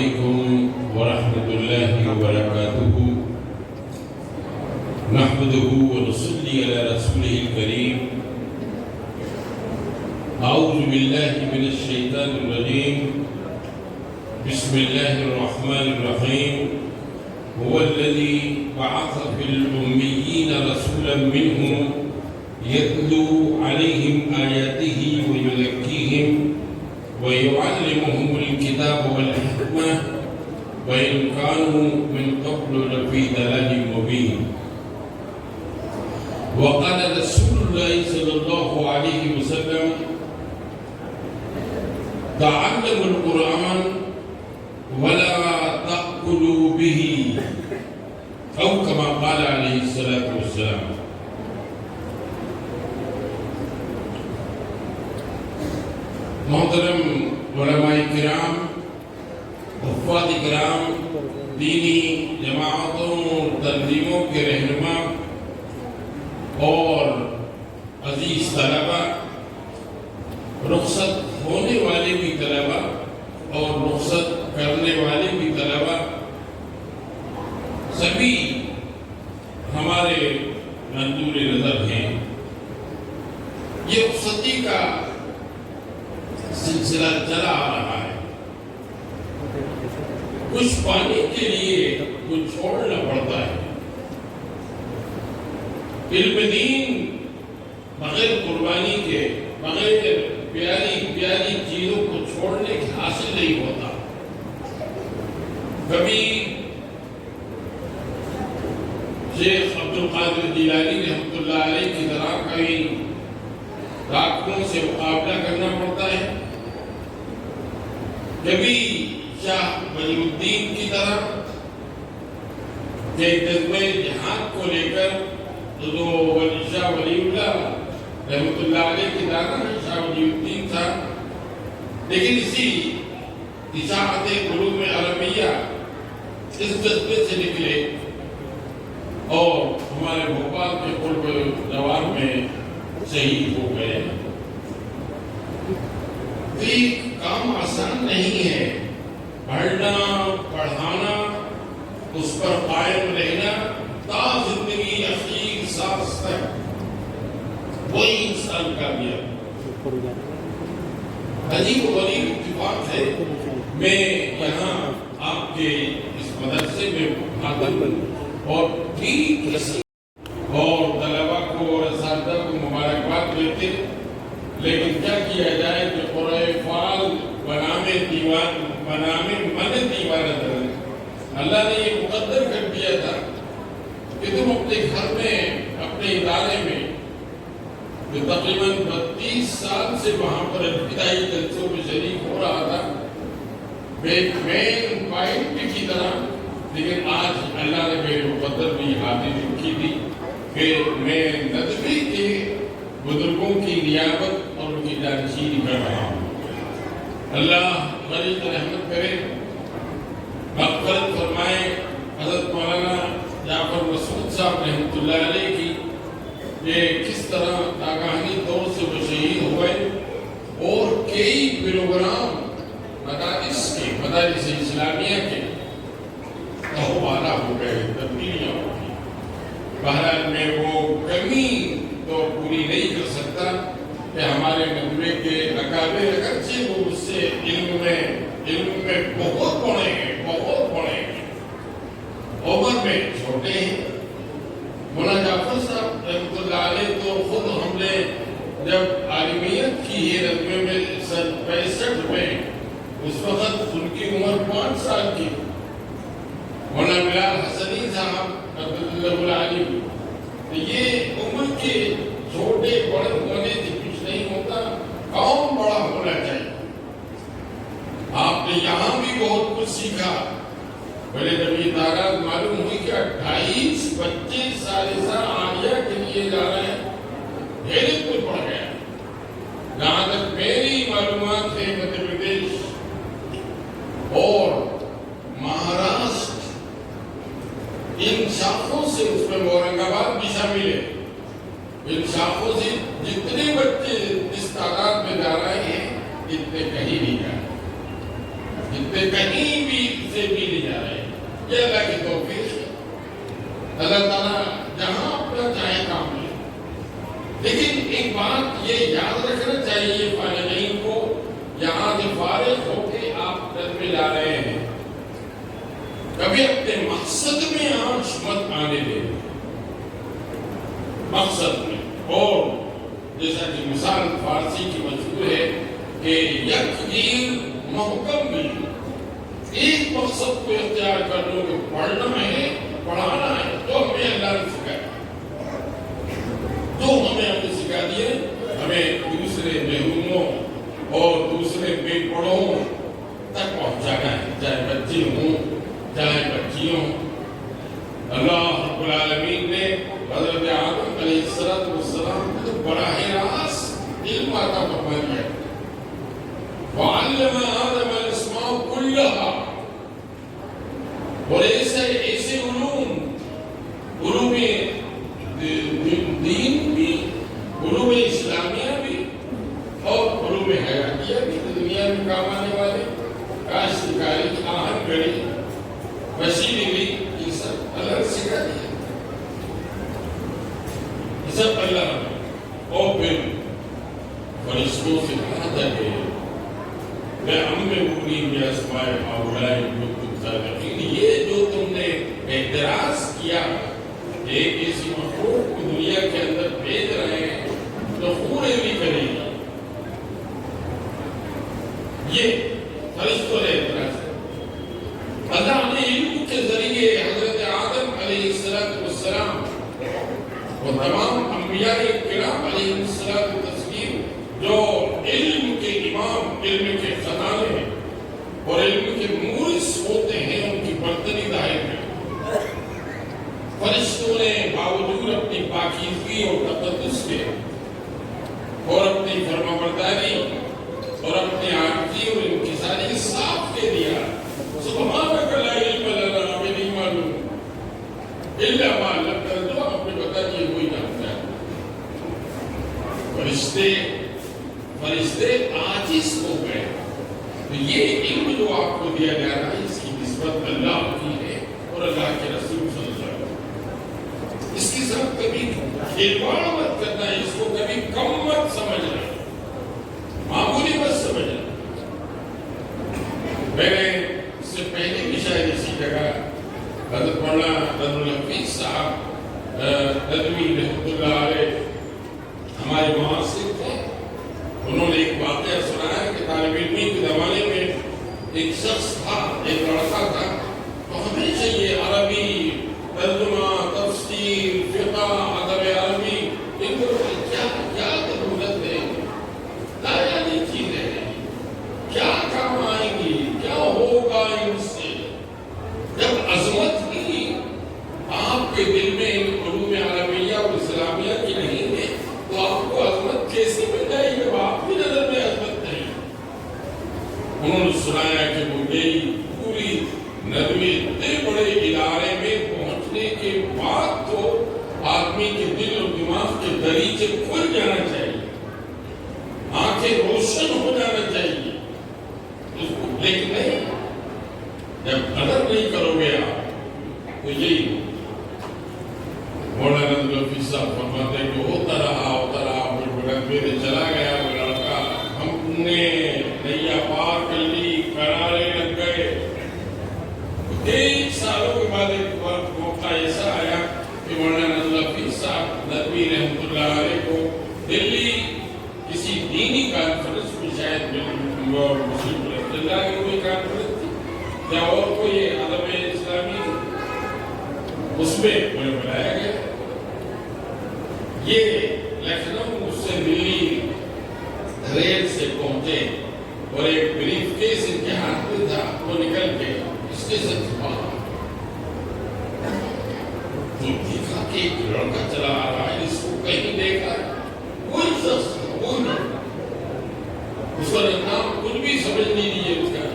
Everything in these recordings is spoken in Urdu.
عليكم ورحمة الله وبركاته. نحمده ونصلي على رسوله الكريم. أعوذ بالله من الشيطان الرجيم. بسم الله الرحمن الرحيم. هو الذي بعث في الأميين رسولا منهم يتلو عليهم آياته ويزكيهم ويعلمهم الكتاب والحكمة وإن كانوا من قبل لفي ضلال مبين. وقال رسول الله صلى الله عليه وسلم: تعلموا القرآن ولا تأكلوا به، أو كما قال عليه الصلاة والسلام. محترم علماء کرام، حفاظ کرام، دینی جماعتوں اور تنظیموں کے رہنما اور عزیز طلبہ، رخصت ہونے والے بھی طلبہ اور رخصت کرنے والے بھی طلبہ، سبھی ہمارے منظور نظر ہیں۔ یہ رخصتی کا سلسلہ چلا آ رہا ہے۔ کچھ پانے کے لیے کچھ چھوڑنا پڑتا ہے۔ علم دین بغیر قربانی کے، بغیر پیاری پیاری چیزوں کو چھوڑنے کے حاصل نہیں ہوتا۔ کبھی شیخ عبدالقادر جیلانی رحمۃ اللہ علیہ کی طرح کئی ڈاکٹروں سے مقابلہ کرنا پڑتا ہے، کبھی شاہ ولی الدین کی طرح کہ جذبہ جہاد کو لے کر جو شاہ ولی اللہ رحمۃ اللہ علیہ کی دانا شاہ ولی الدین تھا، لیکن اسی اشاعت علوم عربیہ اس جذبے سے نکلے اور ہمارے بھوپال کے قرب جوار میں شہید ہو گئے۔ یہ کام آسان نہیں ہے، پڑھنا پڑھانا، اس پر قائم رہنا تا زندگی اخیر سانس تک، وہی انسان کامیاب۔ عجیب و غریب اتفاق ہے، میں یہاں آپ کے اس مدرسے میں خادم اور ٹھیک اور طلبہ کو اور اساتذہ کو مبارکباد دیتے، لیکن کیا کیا جائے کہ قرآن فعال بنامے من دیوانہ درن۔ اللہ نے یہ مقدر کر دیا تھا کہ تم اپنے گھر میں، اپنے ادارے میں، جو تقریباً 32 سال سے وہاں پر ابتدائی جلسوں میں شریک ہو رہا تھا، ایک مین پوائنٹ کی طرح، لیکن آج اللہ نے میرے مقدر بھی حاضر کی تھی کہ میں ندوی کے بزرگوں کی نیابت اور ان کی جانشینی کر رہا ہوں۔ اللہ غریب رحمت کرے، مغفرت فرمائے حضرت مولانا جعفر مسعود صاحب رحمۃ اللہ علیہ کی، کہ کس طرح ناگہانی طور سے وہ شہید ہوئے اور کئی پروگرام مدارس اسلامیہ کے تہوارہ ہو گئے، تبدیلیاں ہو گئی۔ بہرحال میں وہ کمی تو پوری نہیں کر سکتا کہ ہمارے مجموعے کے اکابر اگرچہ وہ اس سے علم میں بہت بڑے ہیں، عمر میں چھوٹے ہیں۔ مولانا جعفر صاحب رحمۃ اللہ علیہ تو خود ہم نے جب عالمیت کی یہ نظمے میں سن 65 میں، اس وقت ان کی عمر 5 سال کی۔ مولانا بلال حسنی صاحب رحمۃ اللہ علیہ، تو یہ عمر کے چھوٹے بڑے ہونے سے کچھ نہیں ہوتا، کام بڑا ہونا چاہیے۔ آپ نے یہاں بھی بہت کچھ سیکھا۔ پہلے جب یہ تعداد معلوم ہوئی کہ 28 بچے ثالثہ عالیہ کے لیے جا رہے ہیں، حیرت کچھ پڑ گیا۔ جہاں تک میری معلومات ہے، مدھیہ پردیش اور مہاراشٹر ان شاخوں سے، اس میں اورنگ آباد بھی شامل ہے، ان شاخوں سے جتنے بچے اس تعداد میں جا رہے ہیں اتنے کہیں نہیں جا رہے۔ جتنے کہیں بھی سے بھی لے جا رہے ہیں، یہ اللہ کی توفیق ہے۔ اللہ تعالیٰ جہاں اپنا چاہے کام لے، لیکن ایک بات یہ یاد رکھنا چاہیے فارغین کو، یہاں سے فارغ ہو کے آپ گھر میں جا رہے ہیں، کبھی اپنے مقصد میں آنچ مت آنے دیں، مقصد میں۔ اور جیسا کہ مثال فارسی کی مشہور ہے کہ یک گیر محکم بھی، ایک مقصد کو اختیار کر لو کہ پڑھنا ہے، پڑھانا ہے، تو ہمیں اللہ نے سکھایا، تو ہمیں سکھا دیے، ہمیں دوسرے محروموں اور دوسرے بے پڑھوں تک پہنچانا ہے، چاہے بچے ہوں چاہے بچیوں۔ اللہ رب العالمین نے حضرت آدم علیہ السلام کو تو براہ راست علم عطا فرما دیا، وعلم آدم الاسماء كلها، اور ایسے علوم دین بھی، علوم اسلامیہ بھی اور علوم حیاتیہ بھی، دنیا میں کام آنے والے، کاشتکاری، آہن گڑی، مشینری، یہ سب اللہ نے سکھا دیا، یہ سب اللہ نے۔ اور پھر فرشتوں سے کہا تھا کہ میں بُنِّي بِأَسْمَاءِ هَؤُلَاءِ إِن كُنتُمْ صَادِقِينَ، یہ جو تم نے اعتراض کیا، ایک ایسی مخلوق کو دنیا کے اندر بھیج رہے ہیں تو پورے بھی کرے گی، یہ فرشتوں نے اعتراض کیا۔ اللہ نے علم کے ذریعے حضرت آدم علیہ السلام اور تمام انبیاء کرام علیہ السلام جو علم کے امام، علم کے خزانے اور علم کے مورث ہوتے ہیں، ان کی برتری ظاہر ہے۔ فرشتوں نے باوجود اپنی پاکیزگی اور تقدس کے اور اپنی فرمانبرداری اور اپنی عاجزی اور انکساری صاف کہہ دیا، سبحانک لا علم لنا، ہمیں نہیں معلوم الا ما علمتنا، جو آپ نے بتا دیا وہی جانتا ہے۔ فرشتے عاجز ہو گئے، تو یہ علم جو آپ کو دیا جا رہا ہے، اس کی نسبت اللہ کی ہے اور اللہ کے رسول صلی اللہ علیہ وسلم۔ اس کی ساتھ کبھی کھلواڑ مت کرنا، اس کو کبھی کم مت سمجھنا، معمولی مت سمجھنا۔ میں نے اس سے پہلے بھی شاید اسی جگہ حضرت مولانا نذر الحفیظ صاحب ندوی رحمۃ اللہ علیہ ہمارے معاصر تھے، انہوں نے ایک واقعہ سنایا کہ طالب علمی کے زمانے میں ایک شخص تھا، ایک لڑکا تھا، تو ہمیشہ یہ عربی ترجمہ، تفسیر، فقہ، ادب عربی، ان کو کیا ضرورت ہے، لاجانی چیزیں کیا کام آئیں گی، کیا ہوگا ان سے؟ جب عظمت ہی آپ کے دل میں علوم عربیہ اور اسلامیہ کی نہیں ہے، تو آپ کو عظمت کیسی مل جائے گی؟ جب آپ کی نظر میں عظمت نہیں۔ انہوں نے سنایا کہ وہ گئی پوری ندوی اتنے بڑے ادارے میں پہنچنے کے بعد تو آدمی کے دل اور دماغ کے دریچے کھل جانا چاہیے، آنکھیں روشن ہو جانا چاہیے، لیکن نہیں، جب قدر نہیں کرو گے آپ تو یہی مولانا نذر الحفیظ صاحب فرماتے ہیں کہ ہوتا رہا پھر چلا گیا وہ لڑکا، ہم نے نیا پار کر لی، کنارے لگ گئے۔ کئی سالوں کے بعد ایک موقع ایسا آیا کہ مولانا نذر الحفیظ صاحب ندوی رحمۃ اللہ علیہ کو دلی کسی دینی کانفرنس میں، شاید مسلم رحمۃ اللہ کی کوئی کانفرنس تھی یا اور کوئی ادب اسلامی، اس میں انہیں بلایا گیا۔ یہ لکھنؤ سے دلی ریل سے پہنچے اور ایک بریف کیس ان کے ہاتھ میں تھا، وہ نکل کے اسٹیشن سے باہر تو دیکھا کہ ایک لڑکا چلا آ رہا ہے، اس کو کہیں دیکھا، کوئی شخص کوئی لڑکا، اس کا نام کچھ بھی سمجھ نہیں لیے اس کا۔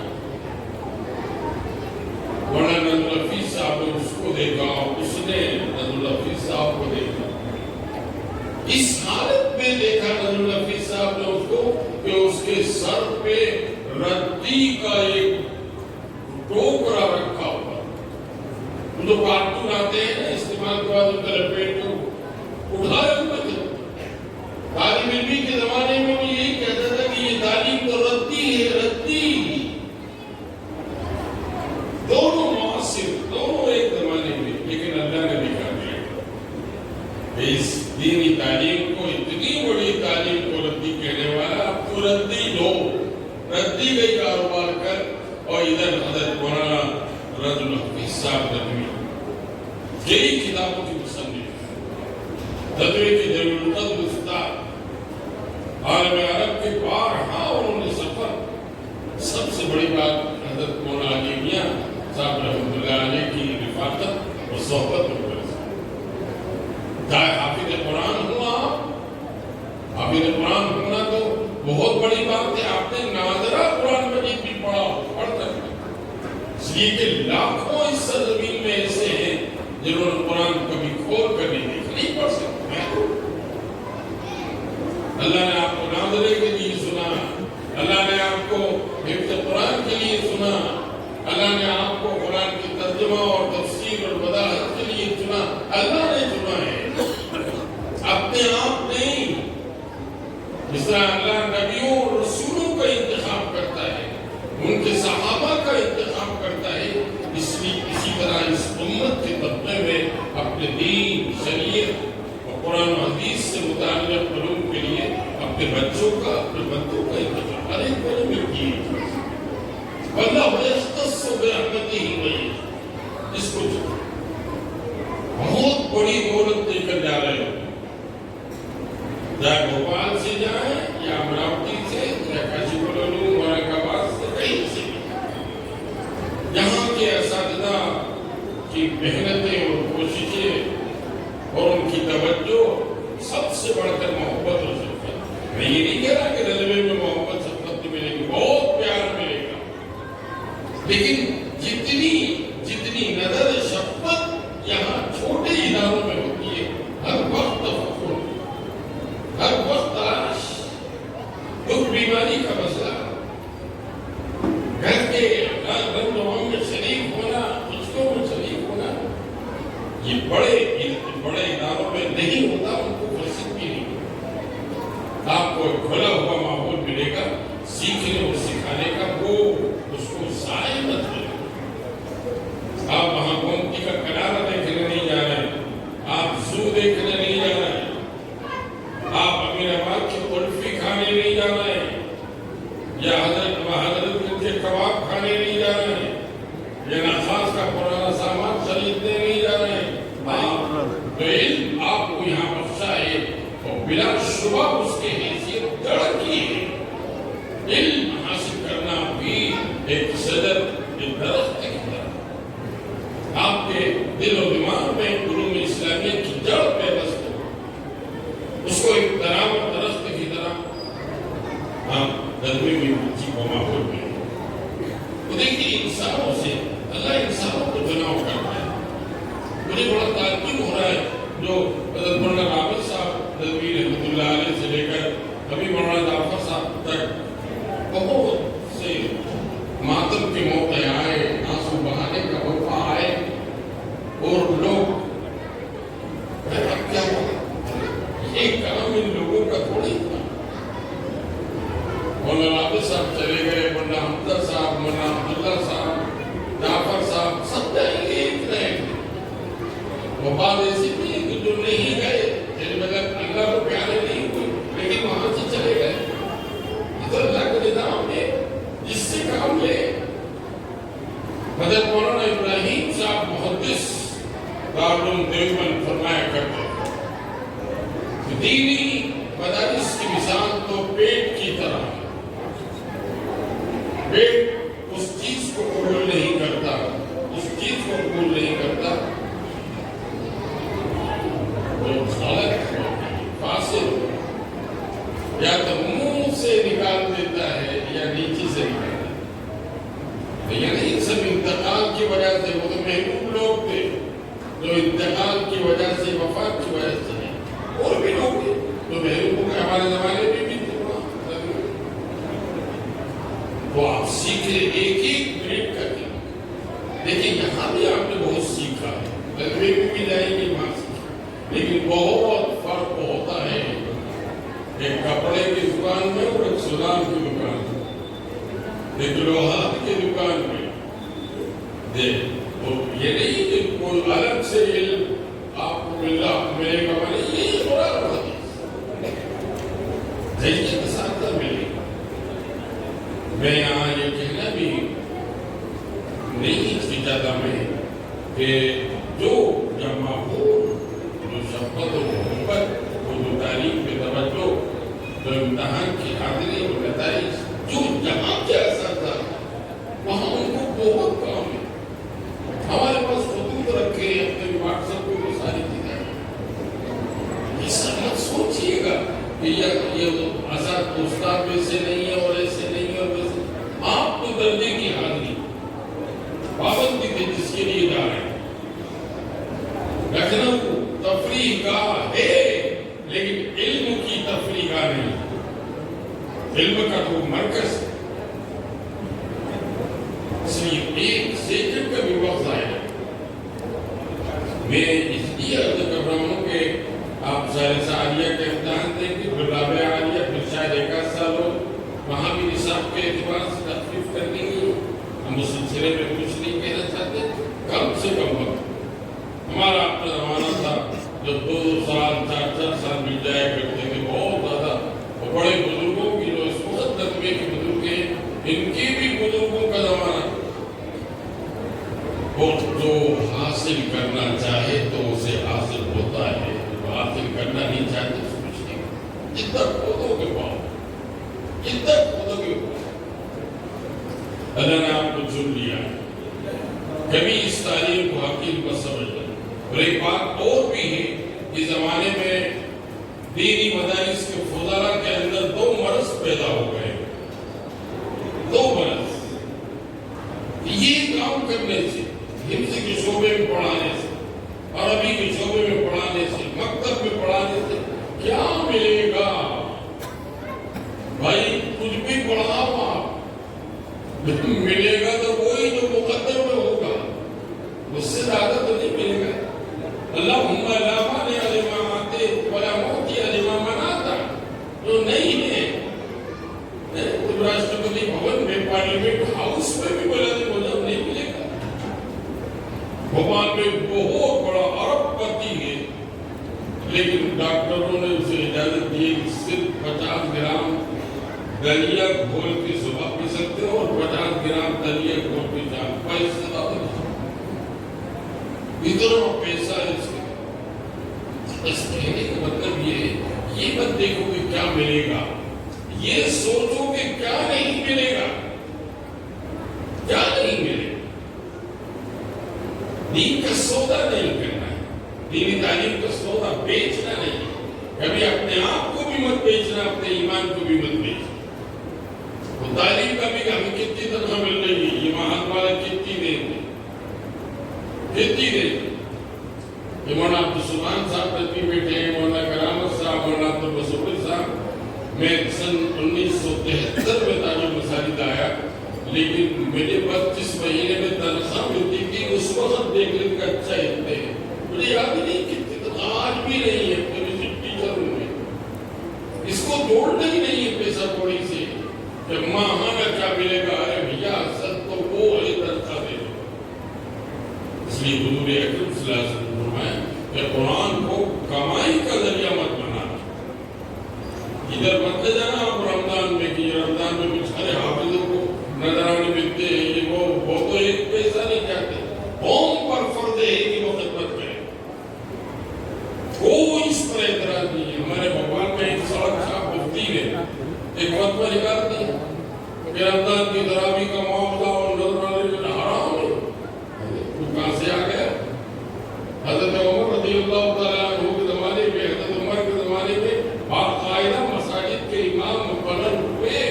مولانا نذر الحفیظ صاحب نے اس کو دیکھا، اس نے نذر الحفیظ صاحب کو دیکھا، اس حالت میں دیکھا نذر الحفیظ صاحب نے اس کو کہ اس کے سر پہ ردی کا ایک جو کارٹون آتے ہیں نا استعمال کے بعد ان کا لپیٹ کو اٹھائے ہوئے تھے. طالب علمی کے زمانے میں بھی یہی کہتا تھا کہ یہ تعلیم تو ردی ہے، ردی. دونوں معاصر، دونوں ایک زمانے میں، لیکن اللہ نے دکھا دیا اس دینی تعلیم کو، اتنی بڑی تعلیم کو ردی کہنے والا. اب تو ردی دو، ردی گئی کاروبار کر. اور ادھر حضرت مولانا رضی الحفیظ صاحب ندوی یہی کتابوں کی مصنف، ندوی کی ضرورت استاد عالم عرب کے بارہا انہوں نے سفر. سب سے بڑی بات حضرت مولانا علی میاں صاحب رحمۃ اللہ علیہ کی رفاقت اور صحبت میں برس. چاہے حافظ قرآن ہوا، حافظ قرآن ہونا تو بہت بڑی بات ہے. آپ نے ناظرہ قرآن مجید بھی پڑھا، پڑھ سکتے. اس لیے کہ لاکھوں اس سرزمین میں ایسے ہیں جنہوں نے قرآن کبھی کھول کر نہیں پڑھ سکتے. اللہ نے آپ کو ناظرے کے لیے سنا، اللہ نے آپ کو حفظ قرآن کے لیے سنا، اللہ نے آپ کو قرآن کی ترجمہ اور تفسیر اور وضاحت کے لیے چنا. اللہ نے چنا ہے، اپنے آپ نہیں. جس طرح اللہ نبیوں اور رسولوں کا انتخاب کرتا ہے، ان کے صحابہ کا انتخاب کرتا ہے، اسی طرح اس امت کے طبقے میں اپنے دین، شریعت اور قرآن و حدیث سے متعلق علوم کے لیے اپنے بچوں کا انتخاب ہر ایک بڑے میں کی. واللہ یختص برحمتہ من، اس کو بہت بڑی دولت دے کر جا رہے ہو. چاہے بھوپال سے جائیں یا امراوتی سے یا کاشف العلوم اورنگ آباد سے، کہیں سے یہاں کے اساتذہ کی محنتیں اور کوششیں اور ان کی توجہ سب سے بڑھ کر محبت اور شفقت. میں یہ نہیں کہہ رہا کہ ندوے میں محبت شفقت ملے گی، بہت پیار ملے گا، لیکن جتنی نظر شفقت یہاں چھوٹے اداروں میں ہوتی ہے، ہر وقت تفکر، ہر وقت تلاش، دکھ بیماری کا مسئلہ، گھر کے رنگ و غم میں شریک ہونا، خوشیوں میں شریک ہونا، یہ بڑے اداروں میں نہیں ہوتا. ان کو فرصت بھی نہیں ہوتا. آپ کو کھلا ہوا ماحول ملے گا سیکھنے اور سکھانے کا، وہ اس کو ضائع مت کریں. آپ وہاں گومتی کا کنارہ دیکھنے نہیں جا رہے، آپ زو دیکھنے نہیں جا رہے، آپ امیر آباد کی قلفی کھانے نہیں جا رہے ہیں، یا حضرت کے کباب کھانے نہیں جا رہے ہیں، یا نخاس کا پرانا سامان خریدنے نہیں جا رہے ہیں. تو علم آپ کو یہاں بخشا ہے اور بلا شبہ اس کے حیثیت ترقی ہے. علم حاصل کرنا بھی ایک شجر، ایک درخت کی طرح آپ کے دل و دماغ میں علوم اسلامیہ کی جڑ پیوست ہو، اس کو ایک درامد درخت کی طرح آپ ندوے میں بچی کو ماحول میں. تو دیکھیے انسانوں سے اللہ انسانوں کو چناؤ کرتا ہے. مجھے بڑا تعجب ہو رہا ہے جو حضرت مولانا رابط صاحب ندوی رحمۃ اللہ علیہ سے لے کر ابھی مولانا جعفر صاحب تک بہت سے ماتم کے موقع آئے، آنسو بہانے کا موقع آئے، اور لوگ کیا ایک کام ان لوگوں کا تھوڑی تھا. مولانا رابط صاحب چلے گئے، مولانا حمزہ صاحب، مولانا عبداللہ صاحب، جعفر صاحب، سب جائیں گے ایک رہے. وہ بات ایسی تھی کہ جو نہیں گئے جن مگر اللہ کو پیارے نہیں ہوئے، لیکن وہاں سے چلے گئے. یہ تو اللہ کا نظام ہے، جس سے کام لے. حضرت مولانا ابراہیم صاحب محدث دارالعلوم دیوبند فرمایا کرتے کہ دینی مدارس کی مثال تو پیٹ کی طرح ہے. پیٹ اس چیز کو قبول نہیں کرتا، اس چیز کو قبول نہیں کرتا جو غلط فاسد یا تو منہ سے نکال دیتا ہے یا نیچے سے نکال دیتا ہے. یعنی ان سب انتقال کی وجہ سے، وہ تو محبوب لوگ تھے جو انتقال کی وجہ سے، وفات کی وجہ سے ہیں. اور بھی لوگ تھے جو محبوبوں کے ہمارے زمانے میں بھی تھے. تو آپ سیکھے ایک ایک منٹ کا. دیکھیں یہاں بھی آپ نے بہت سیکھا ہے. تدبیر بھی جائیں گی وہاں سے، لیکن بہت فرق ہوتا ہے ایک کپڑے کی دکان میں اور ایک سلام کی دکان میں، ایک لوہار کی دکان میں۔ تو یہ نہیں کہ کوئی الگ سے علم آپ کو ملے گا، یہی قرآن و حدیث ذہنیت کے ساتھ ملے گا۔ میں یہاں یہ کہنا بھی نہیں چاہتا میں کہ جو ماحول، جو شفقت و محبت، جو تعلیم پہ توجہ، جو امتحان کی حاضری اور نتائج، جو جہاں کے اثر تھا وہاں ان کو بہت کام ہے۔ ہمارے پاس خطوط رکھے ہیں اپنے واٹس ایپ پہ وہ ساری چیزیں، ایسا مت سوچیے گا کہ یہ اثر استاد میں سے نہیں ہے اور ایسے نہیں ہے اور ویسے۔ آپ کو درجے کی حاضری پابندی تھی جس کے لیے جا رہے ہیں۔ لکھنؤ تفریح گاہ ہے لیکن علم کی تفریح گاہ نہیں، علم کا تو مرکز ہے۔ اس لیے ایک سیکنڈ کا بھی وقت آیا، میں اس لیے عرض کر رہا ہوں کہ آپ ثالثہ عالیہ کے امتحان دیں گے، پھر رابعہ عالیہ، پھر شاید ایک آدھ سال ہو، وہاں بھی نصاب کے اعتبار سے تخفیف کرنی ہے۔ ہم اس سلسلے میں کچھ نہیں کہنا چاہتے، کم سے کم وقت ہمارا آپ کا زمانہ تھا جب 2 سال 4 سال مل جایا کرتے تھے، بہت زیادہ۔ اور بڑے بزرگوں کی جو اس وقت تقوی کے بزرگ ہیں، ان کی بھی بزرگوں کا زمانہ، اور جو حاصل کرنا چاہے تو اسے حاصل ہوتا ہے، جو حاصل کرنا نہیں چاہتے اس کچھ نہیں۔ جتنا کھودو گے پاؤ، جتنا کھودو گے پاؤ۔ اللہ نے آپ کو چن لیا، کبھی اس تعلیم کو حقیقت کو سمجھ لیں۔ اور ایک بات اور بھی ہے، اس زمانے میں دینی مدارس کے فضلاء کے اندر 2 مرض پیدا ہو گئے، 2 مرض۔ یہ کام کرنے سے، حفظ کے شعبے میں پڑھانے سے، عربی کے شعبے میں پڑھانے سے، مکتب میں پڑھانے سے کیا ملے گا؟ بھائی کچھ بھی پڑھاؤ آپ، ملے گا تو وہی جو مقدر میں ہوگا، اس سے زیادہ تو نہیں ملے گا۔ اللہم لا مانع لما اعطیت ولا معطی لما منعت، جو نہیں ہے راشٹرپتی بھون میں، پارلیمنٹ ہاؤس میں بھی بلند مذہب نہیں ملے گا۔ بھوپال میں بہت بڑا ارب پتی ہے، لیکن ڈاکٹروں نے اسے اجازت دی کہ صرف 50 گرام دلیا گھول کے صبح پی سکتے ہو اور 50 گرام دلیا گھول کے شام، پیسے اتنا پیسہ ہے اس کے۔ اس کہنے کا مطلب یہ ہے، یہ مت دیکھو کہ کیا ملے گا، یہ سوچو کہ کیا نہیں ملے گا، کیا نہیں ملے گا۔ دین کا سودا نہیں کرنا ہے، دینی تعلیم کا سودا بیچنا نہیں ہے۔ کبھی اپنے آپ کو بھی مت بیچنا، اپنے ایمان کو بھی مت بیچنا۔ وہ تعلیم کا بھی ہمیں کتنی تنخواہ مل رہی ہے، یہ مہان والا کتنی دیں گے، کتنی دیں گے۔ مولانا عبدالسبحان صاحب تشریف بیٹھے ہیں، مولانا کرامت صاحب، مولانا عبدالبصیر صاحب۔ میں سن 1973 میں تاج المساجد آیا، لیکن مجھے 25 مہینے میں تنخواہ ملتی تھی، اس وقت دیکھ لیں کہ اچھا اتنے ہیں، مجھے یاد ہی نہیں کتنی تنخواہ آج بھی نہیں ہے۔ ٹیچر ہوں میں، اس کو جوڑنا ہی نہیں ہے پیسہ کوڑی سے کہ ماہانہ کیا ملے گا۔ ارے بھیا اصل تو وہ ہے تنخواہ دے دو۔ اس لیے حضور اکرم صلی اللہ علیہ وسلم فرمایا کہ قرآن کو کمائی کا ذریعہ مت بنانا۔ ادھر مت لے جانا آپ رمضان میں کہ رمضان میں بیچارے حافظوں کو نذرانے ملتے ہیں، یہ وہ تو ایک پیسہ نہیں چاہتے۔ قوم پر فرض ہے کہ وہ خدمت کرے، کوئی اس پر اعتراض نہیں ہے۔ ہمارے بھوپال میں ایک سڑک صاحب مفتی نے ایک فتویٰ نکال دیا کہ رمضان کی تراویح کا معاملہ اور نذرانے جو حرام ہے۔ وہ کہاں سے آ گیا؟ حضرت عمر رضی اللہ تعالیٰ عنہ کے زمانے میں، حضرت عمر کے زمانے میں باقاعدہ مساجد کے امام مقرر ہوئے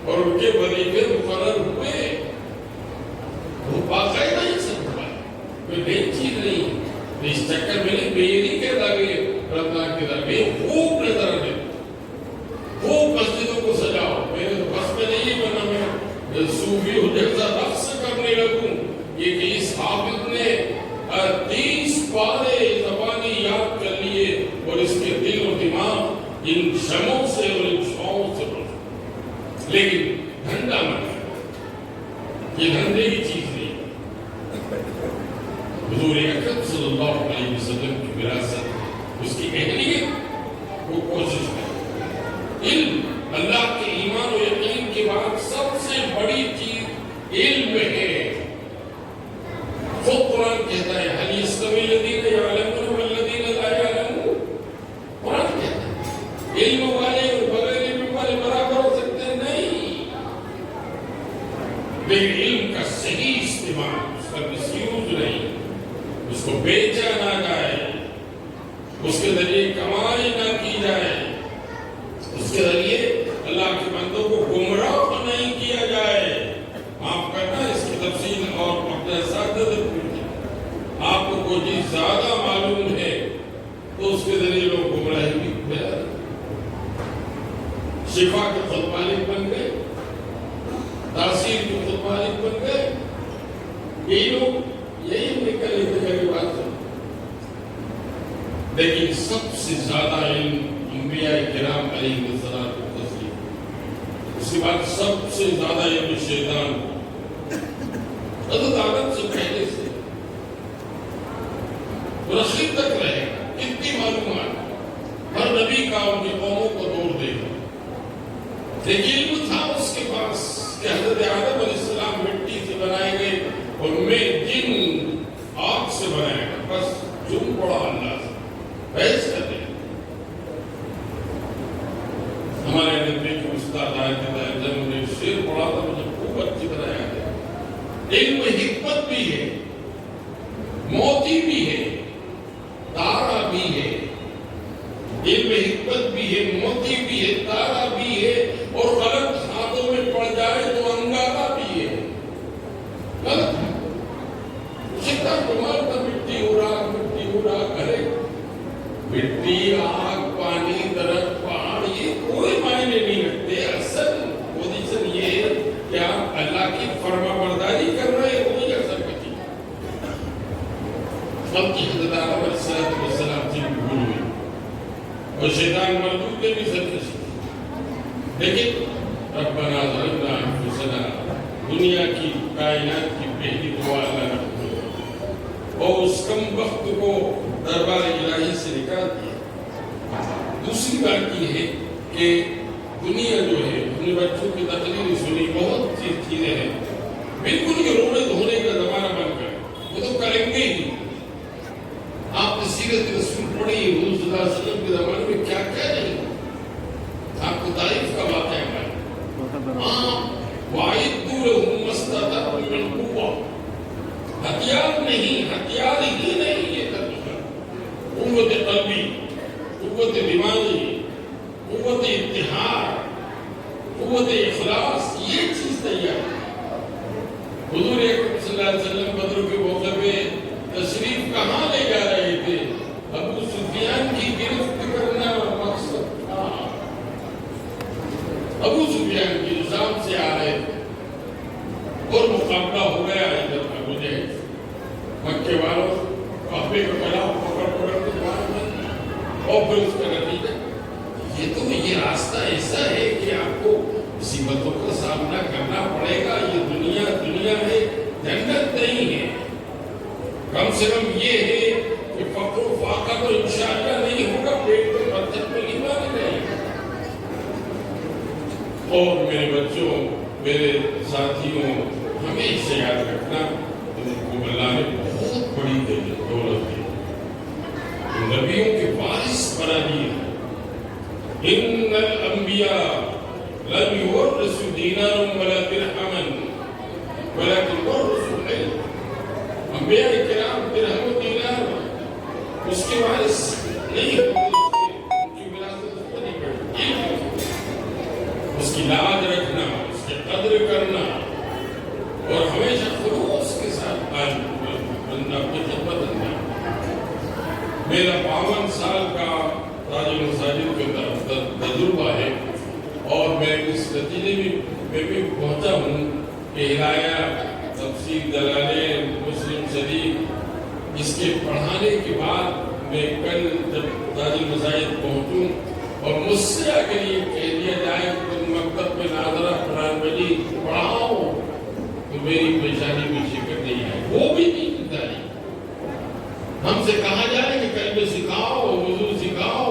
اور ان کے وظیفے مقرر ہوئے، وہ باقاعدہ ہی سب ہوا ہے، کوئی نئی چیز نہیں۔ اس چکر میں میں یہ نہیں کہتا کہ رمضان کے در میں خوب نظر دے، خوب مسجدوں کو سجاؤ۔ میرے تو بس میں نہیں بنا میں صوفی ہو جیسا رقص کرنے لگوں، یہ کہ اس حافظ نے 30 پارے زبانی یاد کر لیے اور اس کے دل و دماغ ان شموں سے اور ان شعاؤں سے بڑھ، لیکن دھندا مت، یہ دھندے کی چیز نہیں۔ حضور اکرم صلی اللہ علیہ وسلم کی وراثت، اس کی اہلیت کو کوشش کریں۔ علم، اللہ کے ایمان و یقین کے بعد سب سے بڑی چیز علم ہے۔ خود قرآن کہتا ہے هل يستوي الذين يعلمون والذين لا يعلمون، قرآن کہتا ہے علم والے اور بغیر علم والے برابر ہو سکتے ہیں؟ نہیں، لیکن علم کا صحیح استعمال، اس کا مس یوز نہیں، اس کو بیچا نہ جائے، اس کے ذریعے کمائی نہ کی جائے، اس کے ذریعے اللہ کے بندوں کو گمراہ نہیں کیا جائے۔ معاف کرنا، اس کی تفصیل اور اپنے اساتذہ سے پوچھیں، آپ کو کوئی چیز زیادہ معلوم ہے تو اس کے ذریعے لوگ گمراہی بھی پھیلا رہے، شفا کے خود مالک بن گئے، تاثیر کے خود مالک بن گئے۔ یہی لوگ یہی نکل انتخابی بات ہے، لیکن سب سے زیادہ علم انبیاء کرام علیہ الصلوۃ والتسلیم، اس کے بعد سب سے زیادہ علم شیطان، حضرت آدم سے پہلے سے رسول تک رہے، کتنی معلومات، ہر نبی کا ان کی قوموں کو دور دے گا، ایک علم تھا اس کے پاس کہ حضرت آدم علیہ السلام مٹی سے بنائے گئے اور میں جن آگ سے بنائے گا، بس جم پڑا اللہ سے بحث کر دیا۔ ہمارے نبی کے استاد آئے تھے، جب مجھے شعر پڑھا تھا مجھے خوب اچھی طرح یاد ہے۔ علم حکمت بھی ہے، موتی بھی ہے، تارا بھی ہے، علم حکمت بھی ہے، موتی بھی ہے، تارا بھی ہے، اور غلط ہاتھوں میں پڑ جائے تو انگارہ بھی ہے۔ غلط ہے، جتنا کمال کا مٹی اڑا کرے، مٹی، آگ، پانی، درخت، پہاڑ، یہ کوئی معنی نہیں رکھتے۔ اصل پوزیشن یہ ہے کہ آپ اللہ کی فرما برداری کر رہے ہیں، وہی اصل کی چیز۔ سب کی حضرت آدم علیہ السلام سے بھول ہوئی اور شیطان مردود نے بھی سرکشی، لیکن ربنا ظلمنا انفسنا، دنیا کی کائنات کی پہلی دعا اللہ نے اور اس کم وقت کو دربار الہی سے نکال دیا۔ دوسری بات یہ ہے کہ دنیا جو ہے، اپنے بچوں کی تقریر سنی، بہت سی چیزیں ہیں، بالکل یہ رونے دھونے کا زمانہ بن گیا، وہ تو کریں گے ہی۔ آپ نے سیرت رسول پڑھی، حضور صلی اللہ علیہ وسلم کے زمانے میں کیا کیا نہیں، آپ کو تعریف کا واقعہ ہے۔ وَأَعِدُّوا لَهُم مَّا اسْتَطَعْتُم مِّن قُوَّةٍ، ہتھیار نہیں، ہتھیار ہی نہیں، یہ قوت قلبی، قوت دماغی، قوت اتحاد، قوت اخلاص، یہ چیز تیار ہے۔ حضور اکرم صلی اللہ علیہ وسلم بدر کے موقع پہ تشریف کہاں لے جا رہے تھے؟ ابو سفیان کی گرفت کرنا مقصد تھا۔ ابو سفیان کی شام سے آ رہے تھے اور مقابلہ ہو گیا ادھر ابو جہل، مکے والوں کعبے کا خلاف پکڑ کے اور پھر اس کا نتیجہ یہ راستہ ایسا ہے کہ آپ کو مصیبتوں کا سامنا کرنا پڑے گا۔ یہ دنیا ہے، جنت نہیں ہے۔ کم سے کم یہ ہے کہ فقر و فاقہ تو انشاءاللہ نہیں ہوگا، پیٹ پر پتھر پہ نہیں مارے گئے۔ اور میرے بچوں، میرے ساتھیوں، ہمیشہ یاد رکھنا، تم کو اللہ نے بہت بڑی دولت دی، نبیوں کے وارث بنا دیے۔ ان الانبیاء لم يورثوا دینارا ولا درہما ولكن ورثوا العلم۔ انبیاء کرام درہم و دینار اس کے وارث نہیں ہوتے، ان کی وراثت اس پر نہیں پڑتی۔ اس کی لاج رکھنا، اس کی قدر کرنا اور ہمیشہ خلوص کے ساتھ بندہ اپنی خدمت کرنا۔ میرا 52 سال کا تاج المساجد کا تجربہ ہے اور میں اس نتیجے میں بھی پہنچا ہوں کہ ہدایہ، تفسیر، دلالین، مسلم شریف، اس کے پڑھانے کے بعد میں کل جب تاج المساجد پہنچوں اور مجھ سے اگر یہ کہہ دیا جائے کہ تم مکتب میں ناظرہ قرآن مجید پڑھاؤ تو میری پریشانی میں شکر نہیں ہے، وہ بھی نہیں داری۔ ہم سے کہا جائے کہ کلمے سکھاؤ، وضو سکھاؤ،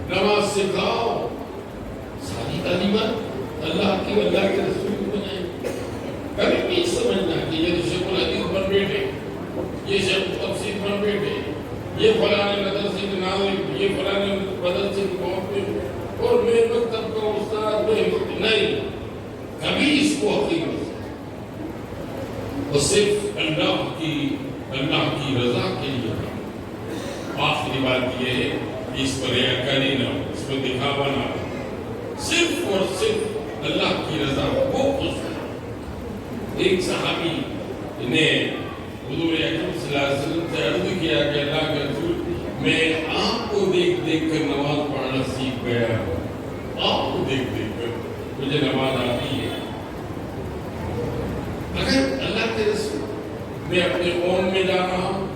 نماز سکھاؤ، ساری تعلیمات اللہ کے رسول کو بنائیں۔ کبھی نہیں سمجھنا کہ یہ تو شیخ الحدیث بن بیٹھے، یہ شیخ تفسیر بن بیٹھے، یہ فلاں مدرسے کے ناظم، یہ فلاں مدرسے کے محفظ اور میرے مکتب کا استاد نہیں، کبھی اس کو حقیقت وہ صرف اللہ کی رضا کے لیے۔ آخری بات یہ ہے کہ اس پر ریاکاری نہ ہو، اس پر دکھاوا نہ ہو، صرف اور صرف اللہ کی رضا کو خوش ہو۔ ایک صحابی نے حضور اکرم صلی اللہ علیہ وسلم سے عرض کیا کہ اللہ کے رسول میں آپ کو دیکھ دیکھ کر نماز پڑھنا سیکھ گیا ہوں، آپ کو دیکھ دیکھ کر مجھے نماز آتی ہے۔ اگر اللہ کے رسول میں اپنے قوم میں جا رہا ہوں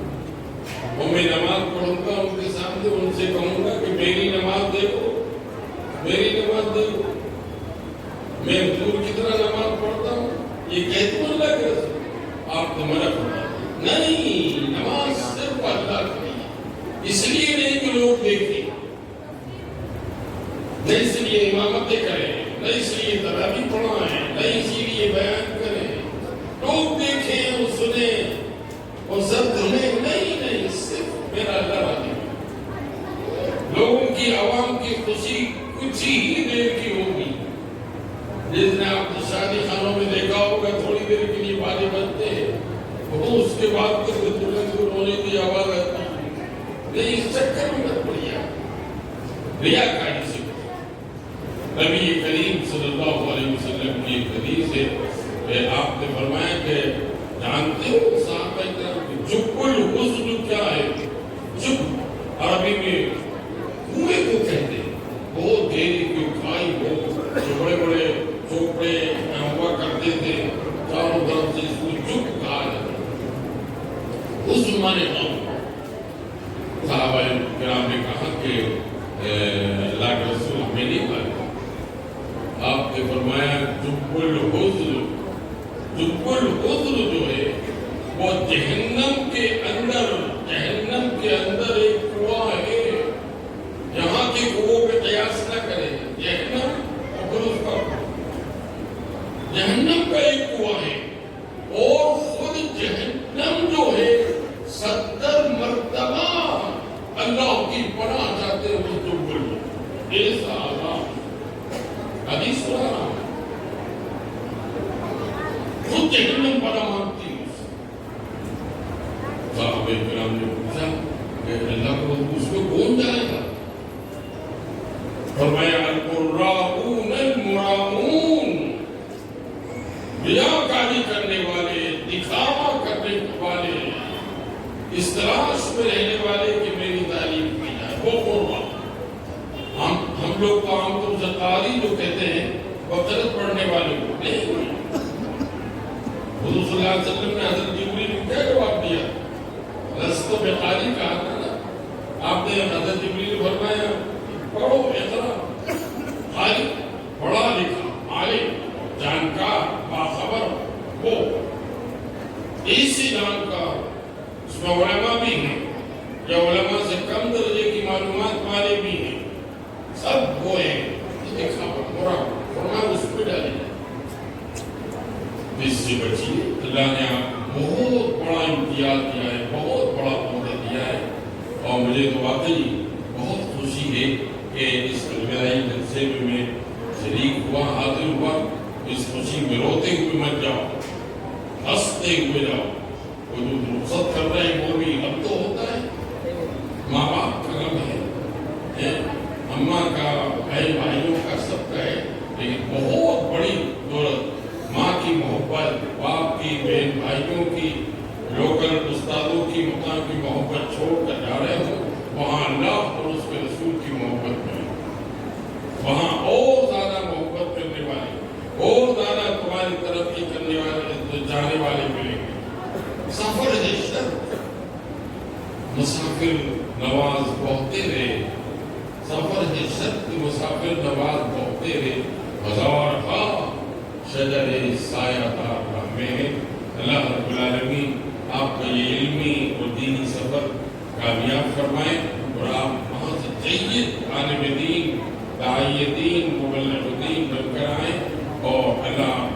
اور میں نماز پڑھوں گا ان کے سامنے، ان سے کہوں گا کہ میری نماز دیکھو، میری نماز دیکھو، میں حضور کی طرح نماز پڑھتا ہوں، یہ کہتے ہیں اللہ کے رسول، آپ کو منع کرنا نہیں، نماز صرف اللہ کی ہے، اس لیے نہیں کہ لوگ دیکھیں، نہ اس لیے امامتیں کریں، نہ اس لیے تراویح پڑھائیں، نہ اسی لیے بیان کریں، لوگ دیکھیں اور سنیں اور سب دھنیں، نہیں، صرف میرا اللہ راضی ہے۔ لوگوں کی عوام کی خوشی کچھ ہی دیر کی ہوگی، جس نے آپ نے شادی خانوں میں دیکھا ہوگا تھوڑی دیر کے لیے باجے بجتے ہیں، وہ اس کے بعد پھر ترنت رونے کی آواز آتی ہے۔ نہیں، اس چکر میں مت پڑیا، ریاکاری سے۔ نبی کریم صلی اللہ علیہ وسلم کی ایک حدیث ہے، آپ نے فرمایا کہ جانتے ہو صحابہ کرام کہ جب الحسن کیا ہے؟ جب عربی میں کنویں کو کہتے ہیں، بہت گہری کوئی کھائی ہو، جو بڑے بڑے چوپڑے ہوا کرتے تھے، چاروں طرف سے اس کو جب کہا جاتا ہے۔ اس زمانے میں صحابہ کرام نے کہا کہ اللہ کے رسول ہمیں نہیں کہا، آپ نے فرمایا جب الحسن جو ہے وہ جہنم کے اندر ایک کنواں ہے، یہاں کے کنووں پہ قیاس نہ کرے، جہنم اور پھر اس کا جہنم کا ایک کنواں ہے، اور خود جہنم جو ہے 70 مرتبہ اللہ کی پناہ چاہتے ہیں اس جبل میں، ایسا عذاب حدیث سنا رہا ہوں، خود جہنم پناہ مانگتی ہے۔ صحابہ کرام نے پوچھا کہ اللہ کو اس میں کون جائے گا؟ فرمایا القراؤن المراؤن، ریاکاری کرنے والے، دکھاوا کرنے والے، اس تلاش میں رہنے والے کہ میری تعلیم کی جائے، وہ قربا۔ ہم لوگ تو عام طور سے قاری جو کہتے ہیں وہ غلط پڑھنے والے کو نہیں۔ حضور صلی اللہ علیہ وسلم نے حضرت جبریل کو کیا جواب دیا؟ لستو بقاری کہا تھا نا، آپ نے حضرت جبریل کو فرمایا پڑھو، اقرا، قاری پڑھا لکھا، عالم، جانکار، باخبر ہو، ایسی جانکار، اس میں علماء بھی ہیں یا علماء سے کم درجے کی معلومات والے بھی ہیں، سب وہ ہیں، دیکھا پڑھا فرمایا اس پہ ڈالے جائے، اس سے بچیے۔ اللہ نے آپ بہت بڑا امتیاز دیا ہے، بہت بڑا عہدہ دیا ہے، اور مجھے تو واقعی بہت خوشی ہے کہ اس علمائی جلسے میں شریک ہوا، حاضر ہوا۔ اس خوشی میں روتے ہوئے مت جاؤ، ہنستے ہوئے جاؤ۔ وہ جو رخصت کر رہے ہیں وہ بھی اب تو ہوتا ہے، ماں باپ کا غم ہے، اماں کا، بہن بھائیوں کا، سب کا ہے، لیکن بہت بڑی دولت ماں کی محبت، باپ کی، بہن بھائیوں کی، لوکل استادوں کی، مقام کی محبت چھوڑ کر جا رہے ہو، وہاں اللہ اور اس کے رسول کی محبت میں، وہاں اور زیادہ محبت کرنے والے، اور زیادہ تمہاری ترقی کرنے والے، جانے والے ملیں گے۔ سفر ہے شرط، مسافر نواز بہتے رہے، سفر ہجرت کے مسافر نواز بہتے رہے، ہزار شجر سایہ دار راہ میں۔ اللہ رب العالمین آپ کا یہ علمی اور دینی سفر کامیاب فرمائے، اور آپ وہاں سے جید عالم دین، داعی دین، مبلغ دین بن کر آئیں، اور اللہ